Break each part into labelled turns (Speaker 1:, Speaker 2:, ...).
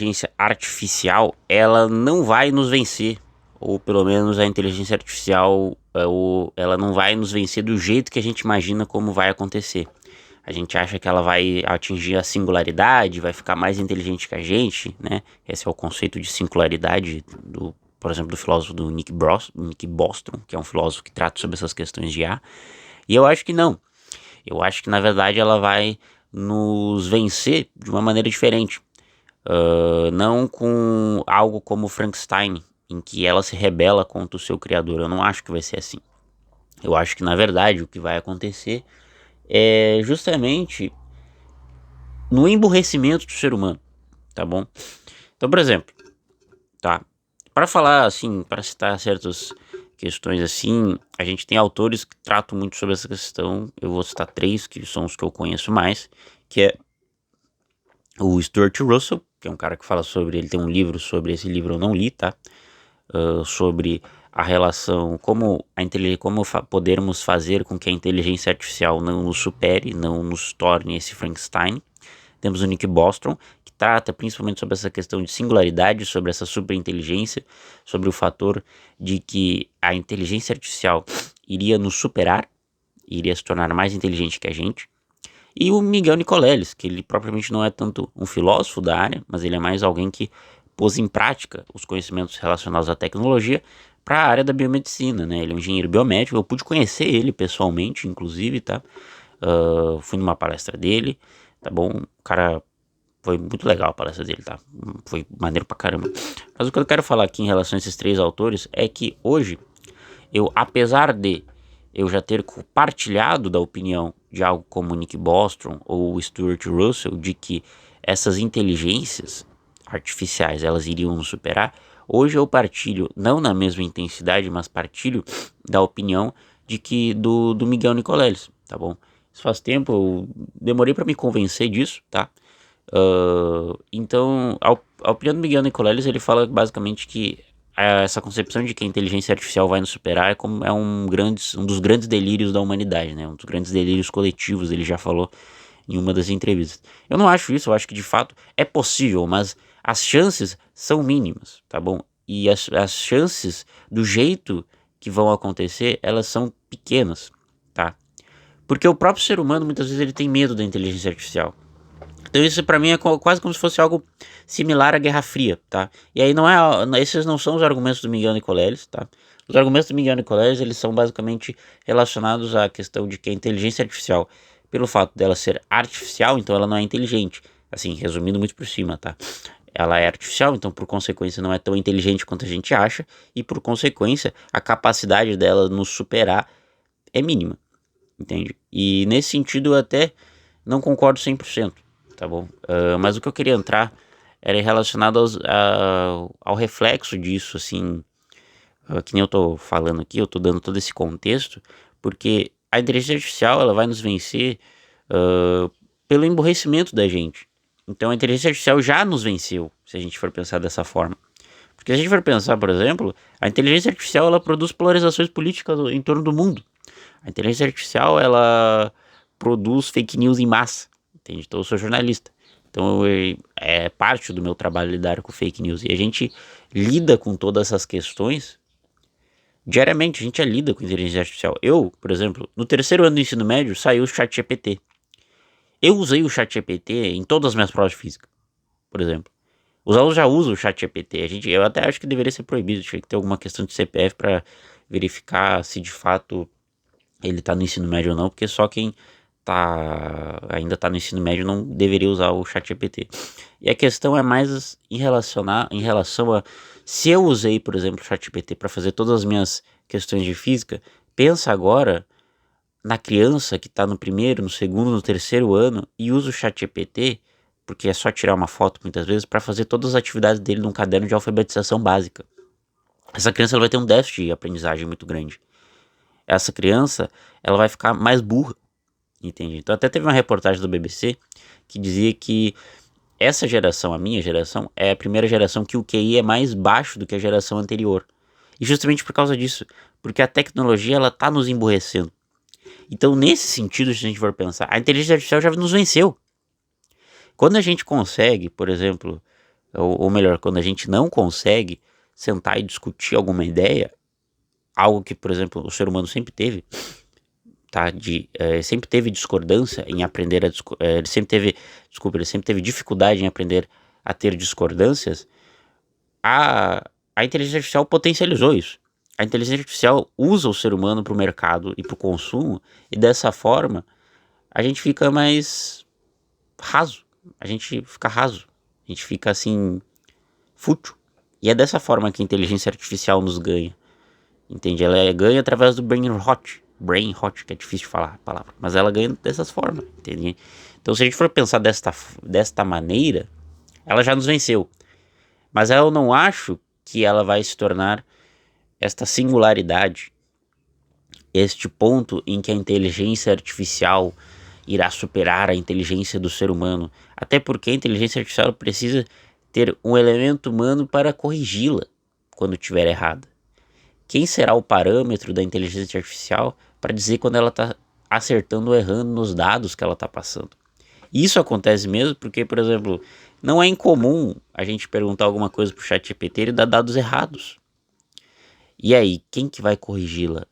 Speaker 1: inteligência artificial, ela não vai nos vencer, ou pelo menos a inteligência artificial, ela não vai nos vencer do jeito que a gente imagina como vai acontecer. A gente acha que ela vai atingir a singularidade, vai ficar mais inteligente que a gente, né? Esse é o conceito de singularidade por exemplo, do filósofo do Nick Bostrom, que é um filósofo que trata sobre essas questões de IA. E eu acho que não. Eu acho que na verdade ela vai nos vencer de uma maneira diferente. Não com algo como Frankenstein, em que ela se rebela contra o seu criador. Eu não acho que vai ser assim. Eu acho que na verdade o que vai acontecer é justamente no emburrecimento do ser humano, tá bom? Então, por exemplo, tá? Para falar assim, para citar certas questões assim, a gente tem autores que tratam muito sobre essa questão. Eu vou citar três, que são os que eu conheço mais, que é o Stuart Russell, que é um cara que fala sobre, ele tem um livro sobre, esse livro eu não li, tá? Sobre a relação, como podermos fazer com que a inteligência artificial não nos supere, não nos torne esse Frankenstein. Temos o Nick Bostrom, que trata principalmente sobre essa questão de singularidade, sobre essa superinteligência, sobre o fator de que a inteligência artificial iria nos superar, iria se tornar mais inteligente que a gente. E o Miguel Nicoleles, que ele propriamente não é tanto um filósofo da área, mas ele é mais alguém que pôs em prática os conhecimentos relacionados à tecnologia para a área da biomedicina, né? Ele é um engenheiro biomédico, eu pude conhecer ele pessoalmente, inclusive, tá? Fui numa palestra dele, tá bom? O cara, foi muito legal a palestra dele, tá? Foi maneiro pra caramba. Mas o que eu quero falar aqui em relação a esses três autores é que hoje, apesar de eu já ter compartilhado da opinião de algo como Nick Bostrom ou Stuart Russell, de que essas inteligências artificiais elas iriam nos superar, hoje eu partilho, não na mesma intensidade, mas partilho da opinião de que do Miguel Nicoleles, tá bom? Isso faz tempo, eu demorei para me convencer disso, tá? Então, a opinião do Miguel Nicoleles, ele fala basicamente que essa concepção de que a inteligência artificial vai nos superar é um dos grandes delírios da humanidade, né? Um dos grandes delírios coletivos, ele já falou em uma das entrevistas. Eu não acho isso, eu acho que de fato é possível, mas as chances são mínimas, tá bom? E as chances do jeito que vão acontecer, elas são pequenas, tá? Porque o próprio ser humano, muitas vezes, ele tem medo da inteligência artificial. Então isso pra mim é quase como se fosse algo similar à Guerra Fria, tá? E aí esses não são os argumentos do Miguel Nicoleles, tá? Os argumentos do Miguel Nicoleles, eles são basicamente relacionados à questão de que a inteligência artificial, pelo fato dela ser artificial, então ela não é inteligente. Assim, resumindo muito por cima, tá? Ela é artificial, então por consequência não é tão inteligente quanto a gente acha, e por consequência a capacidade dela nos superar é mínima, entende? E nesse sentido eu até não concordo 100%, tá bom? Mas o que eu queria entrar era relacionado ao reflexo disso, assim, que nem eu tô falando aqui, eu tô dando todo esse contexto, porque a inteligência artificial, ela vai nos vencer pelo emborrecimento da gente. Então a inteligência artificial já nos venceu, se a gente for pensar dessa forma. Porque se a gente for pensar, por exemplo, a inteligência artificial, ela produz polarizações políticas em torno do mundo. A inteligência artificial, ela produz fake news em massa, entende? Então eu sou jornalista. Então é parte do meu trabalho lidar com fake news. E a gente lida com todas essas questões diariamente, a gente lida com inteligência artificial. Eu, por exemplo, no terceiro ano do ensino médio, saiu o ChatGPT. Eu usei o ChatGPT em todas as minhas provas de física, por exemplo. Os alunos já usam o ChatGPT. Eu até acho que deveria ser proibido. Tinha que ter alguma questão de CPF para verificar se de fato ele tá no ensino médio ou não, porque só quem ainda tá no ensino médio não deveria usar o ChatGPT. E a questão é mais em relação a se eu usei, por exemplo, o ChatGPT para fazer todas as minhas questões de física, pensa agora na criança que tá no primeiro, no segundo, no terceiro ano e usa o ChatGPT, porque é só tirar uma foto muitas vezes, para fazer todas as atividades dele num caderno de alfabetização básica. Essa criança ela vai ter um déficit de aprendizagem muito grande. Essa criança ela vai ficar mais burra, entende? Então até teve uma reportagem do BBC que dizia que essa geração, a minha geração, é a primeira geração que o QI é mais baixo do que a geração anterior. E justamente por causa disso, porque a tecnologia ela tá nos emburrecendo. Então nesse sentido, se a gente for pensar, a inteligência artificial já nos venceu. Quando a gente consegue, por exemplo, ou melhor, quando a gente não consegue sentar e discutir alguma ideia, algo que, por exemplo, o ser humano sempre teve, tá? Sempre teve discordância em aprender ele sempre teve, desculpa, ele sempre teve dificuldade em aprender a ter discordâncias. A inteligência artificial potencializou isso. A inteligência artificial usa o ser humano para o mercado e para o consumo, e dessa forma a gente fica mais raso. A gente fica raso. A gente fica assim, fútil. E é dessa forma que a inteligência artificial nos ganha. Entende? Ela ganha através do brain rot. Brain rot, que é difícil de falar a palavra. Mas ela ganha dessas formas. Entende? Então, se a gente for pensar desta maneira, ela já nos venceu. Mas eu não acho que ela vai se tornar esta singularidade, este ponto em que a inteligência artificial irá superar a inteligência do ser humano. Até porque a inteligência artificial precisa ter um elemento humano para corrigi-la quando estiver errada. Quem será o parâmetro da inteligência artificial para dizer quando ela está acertando ou errando nos dados que ela está passando? Isso acontece mesmo porque, por exemplo, não é incomum a gente perguntar alguma coisa para o ChatGPT e ele dar dados errados. E aí, quem que vai corrigi-la?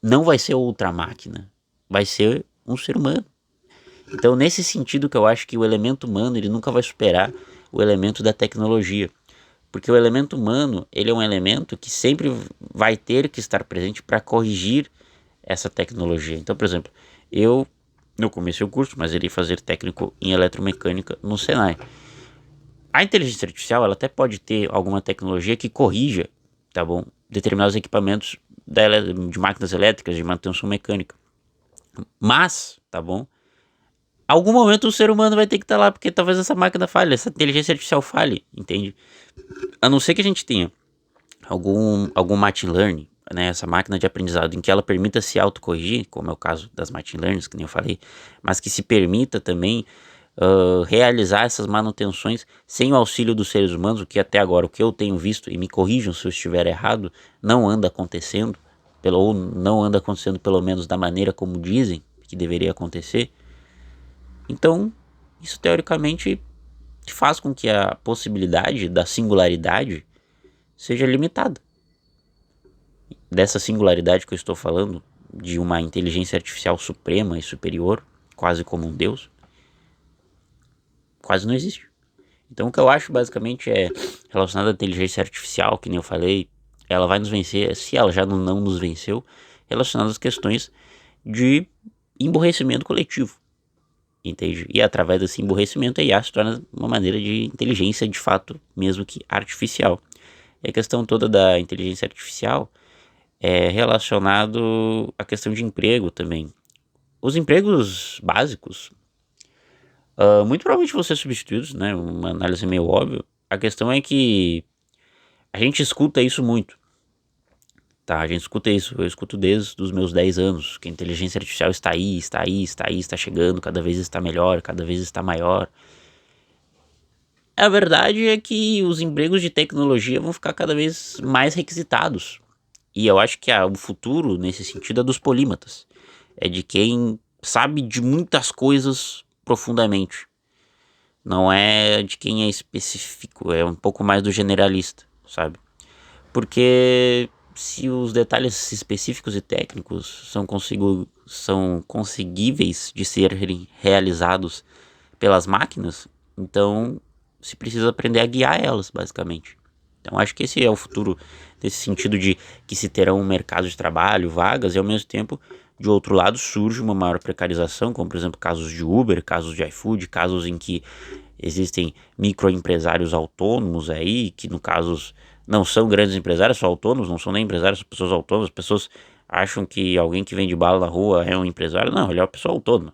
Speaker 1: Não vai ser outra máquina, vai ser um ser humano. Então, nesse sentido que eu acho que o elemento humano ele nunca vai superar o elemento da tecnologia. Porque o elemento humano, ele é um elemento que sempre vai ter que estar presente para corrigir essa tecnologia. Então, por exemplo, eu comecei o curso, mas irei fazer técnico em eletromecânica no Senai. A inteligência artificial, ela até pode ter alguma tecnologia que corrija, tá bom, determinados equipamentos de máquinas elétricas, de manutenção mecânica. Mas, tá bom, algum momento o ser humano vai ter que estar lá, porque talvez essa máquina falhe, essa inteligência artificial falhe, entende? A não ser que a gente tenha algum machine learning, né, essa máquina de aprendizado em que ela permita se autocorrigir, como é o caso das machine learnings, que nem eu falei, mas que se permita também realizar essas manutenções sem o auxílio dos seres humanos, o que até agora, o que eu tenho visto, e me corrijam se eu estiver errado, não anda acontecendo, ou não anda acontecendo pelo menos da maneira como dizem que deveria acontecer. Então, isso teoricamente faz com que a possibilidade da singularidade seja limitada. Dessa singularidade que eu estou falando, de uma inteligência artificial suprema e superior, quase como um deus, quase não existe. Então o que eu acho basicamente é relacionado à inteligência artificial, que nem eu falei, ela vai nos vencer, se ela já não nos venceu, relacionado às questões de emburrecimento coletivo. Entende? E através desse emburrecimento a IA se torna uma maneira de inteligência de fato, mesmo que artificial. E a questão toda da inteligência artificial é relacionado à questão de emprego também. Os empregos básicos, muito provavelmente vão ser substituídos, né? Uma análise meio óbvia. A questão é que a gente escuta isso muito. Tá, a gente escuta isso, eu escuto desde os meus 10 anos, que a inteligência artificial está aí, está aí, está aí, está chegando, cada vez está melhor, cada vez está maior. A verdade é que os empregos de tecnologia vão ficar cada vez mais requisitados. E eu acho que o futuro, nesse sentido, é dos polímatas. É de quem sabe de muitas coisas profundamente. Não é de quem é específico, é um pouco mais do generalista, sabe? Porque se os detalhes específicos e técnicos são conseguíveis de serem realizados pelas máquinas, então se precisa aprender a guiar elas, basicamente. Então acho que esse é o futuro, nesse sentido de que se terá um mercado de trabalho, vagas, e ao mesmo tempo, de outro lado, surge uma maior precarização, como por exemplo casos de Uber, casos de iFood, casos em que existem microempresários autônomos aí, que no caso não são grandes empresários, são autônomos, não são nem empresários, são pessoas autônomas. As pessoas acham que alguém que vende bala na rua é um empresário. Não, ele é uma pessoa autônoma,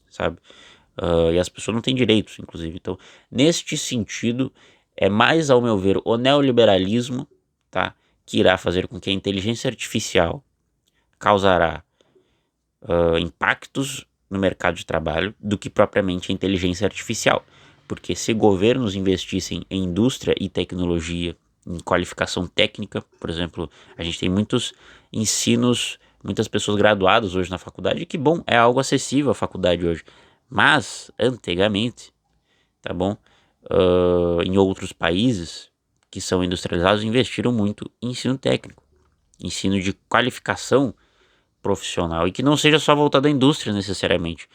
Speaker 1: sabe? E as pessoas não têm direitos, inclusive. Então, neste sentido, é mais, ao meu ver, o neoliberalismo, tá, que irá fazer com que a inteligência artificial causará impactos no mercado de trabalho do que propriamente a inteligência artificial. Porque se governos investissem em indústria e tecnologia, em qualificação técnica, por exemplo, a gente tem muitos ensinos, muitas pessoas graduadas hoje na faculdade, que bom, é algo acessível à faculdade hoje. Mas, antigamente, tá bom, em outros países que são industrializados investiram muito em ensino técnico, ensino de qualificação profissional e que não seja só voltado à indústria necessariamente,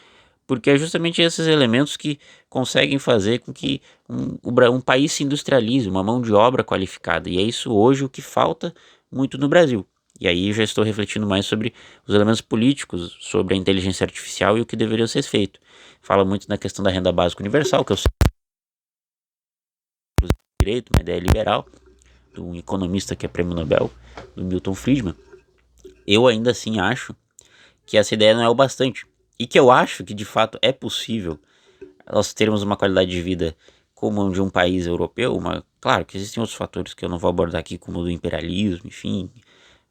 Speaker 1: porque é justamente esses elementos que conseguem fazer com que um país se industrialize, uma mão de obra qualificada, e é isso hoje o que falta muito no Brasil. E aí já estou refletindo mais sobre os elementos políticos, sobre a inteligência artificial e o que deveria ser feito. Fala muito na questão da renda básica universal, que eu sei direito, uma ideia liberal, de um economista que é prêmio Nobel, do Milton Friedman. Eu ainda assim acho que essa ideia não é o bastante. E que eu acho que de fato é possível nós termos uma qualidade de vida como a de um país europeu. Claro que existem outros fatores que eu não vou abordar aqui, como o do imperialismo, enfim,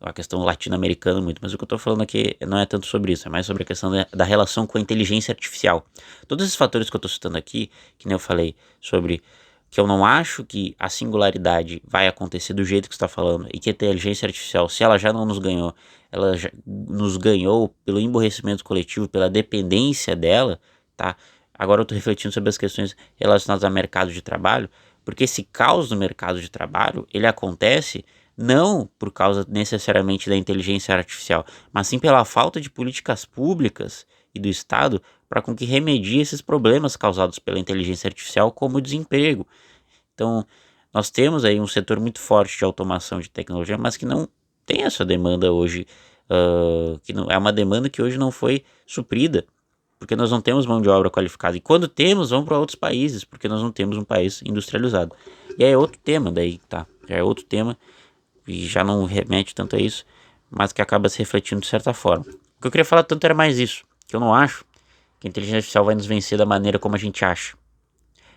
Speaker 1: a questão latino-americana muito, mas o que eu tô falando aqui não é tanto sobre isso, é mais sobre a questão da relação com a inteligência artificial. Todos esses fatores que eu tô citando aqui, que nem eu falei sobre que eu não acho que a singularidade vai acontecer do jeito que está falando e que a inteligência artificial, se ela já não nos ganhou, ela já nos ganhou pelo emborrecimento coletivo, pela dependência dela, tá? Agora eu estou refletindo sobre as questões relacionadas ao mercado de trabalho, porque esse caos no mercado de trabalho, ele acontece não por causa necessariamente da inteligência artificial, mas sim pela falta de políticas públicas e do Estado para com que remedie esses problemas causados pela inteligência artificial, como o desemprego. Então, nós temos aí um setor muito forte de automação de tecnologia, mas que não tem essa demanda hoje, que não, é uma demanda que hoje não foi suprida, porque nós não temos mão de obra qualificada. E quando temos, vamos para outros países, porque nós não temos um país industrializado. E aí é outro tema daí, tá? Já é outro tema e já não remete tanto a isso, mas que acaba se refletindo de certa forma. O que eu queria falar tanto era mais isso, que eu não acho que a inteligência artificial vai nos vencer da maneira como a gente acha.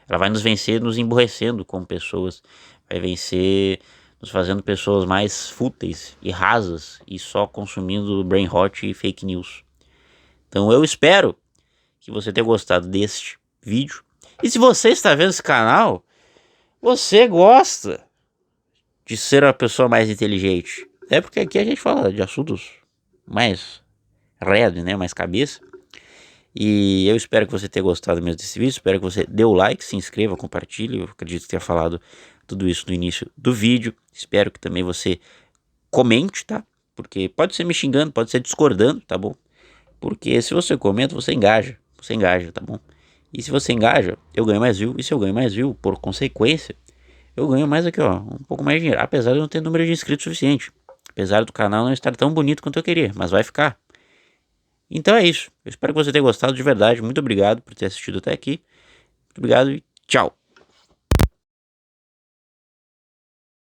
Speaker 1: Ela vai nos vencer nos emburrecendo como pessoas, vai vencer nos fazendo pessoas mais fúteis e rasas e só consumindo brain rot e fake news. Então eu espero que você tenha gostado deste vídeo. E se você está vendo esse canal, você gosta de ser uma pessoa mais inteligente. É porque aqui a gente fala de assuntos mais redo, né? Mais cabeça. E eu espero que você tenha gostado mesmo desse vídeo. Espero que você dê o like, se inscreva, compartilhe. Eu acredito que tenha falado tudo isso no início do vídeo. Espero que também você comente, tá? Porque pode ser me xingando, pode ser discordando, tá bom? Porque se você comenta, você engaja. Você engaja, tá bom? E se você engaja, eu ganho mais view. E se eu ganho mais view, por consequência, eu ganho mais aqui, ó, um pouco mais de dinheiro. Apesar de eu não ter número de inscritos suficiente. Apesar do canal não estar tão bonito quanto eu queria, mas vai ficar. Então é isso. Eu espero que você tenha gostado de verdade. Muito obrigado por ter assistido até aqui. Muito obrigado e tchau.